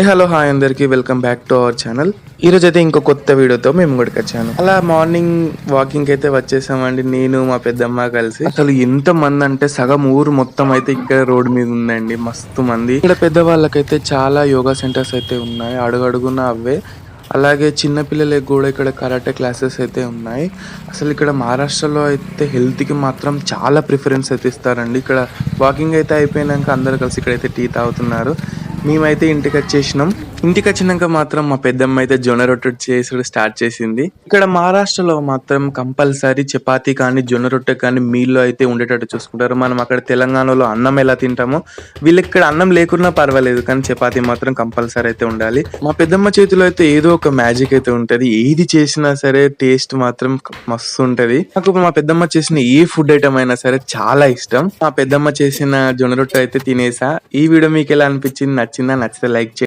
Hello hi అందరికి welcome back to our channel. ఈ రోజు అయితే ఇంకో కొత్త వీడియోతో మేము కూడా వచ్చాను. అలా మార్నింగ్ వాకింగ్ అయితే వచ్చేసామండి, నేను మా పెద్దమ్మ కలిసి. అసలు ఎంత మంది అంటే సగం ఊరు మొత్తం అయితే ఇక్కడ రోడ్ మీద ఉందండి, మస్తు మంది. ఇక్కడ పెద్దవాళ్ళకైతే చాలా యోగా సెంటర్స్ అయితే ఉన్నాయి, అడుగడుగున అవే. అలాగే చిన్న పిల్లలకి కూడా ఇక్కడ కరాటే క్లాసెస్ అయితే ఉన్నాయి. అసలు ఇక్కడ మహారాష్ట్రలో అయితే హెల్త్కి మాత్రం చాలా ప్రిఫరెన్స్ అయితే ఇస్తారండి. ఇక్కడ వాకింగ్ అయితే అయిపోయినాక అందరు కలిసి ఇక్కడైతే టీ తాగుతున్నారు. మేమైతే ఇంటికి వచ్చేసినాం. ఇంటికి వచ్చినాక మాత్రం మా పెద్దమ్మ అయితే జొన్న రొట్టె చేసుడు స్టార్ట్ చేసింది. ఇక్కడ మహారాష్ట్రలో మాత్రం కంపల్సరీ చపాతీ కానీ జొన్న రొట్టె కానీ మీల్లో అయితే ఉండేటట్టు చూసుకుంటారు. మనం అక్కడ తెలంగాణలో అన్నం ఎలా తింటామో వీళ్ళకి ఇక్కడ అన్నం లేకున్నా పర్వాలేదు, కానీ చపాతీ మాత్రం కంపల్సరీ అయితే ఉండాలి. మా పెద్దమ్మ చేతిలో అయితే ఏదో ఒక మ్యాజిక్ అయితే ఉంటది. ఏది చేసినా సరే టేస్ట్ మాత్రం మస్తు ఉంటది. నాకు మా పెద్దమ్మ చేసిన ఏ ఫుడ్ ఐటమ్ అయినా సరే చాలా ఇష్టం. మా పెద్దమ్మ చేసిన జొన్న రొట్టె అయితే తినేసా. ఈ వీడియో మీకు ఎలా అనిపించింది, నచ్చిందా? నచ్చితే లైక్ చేయండి.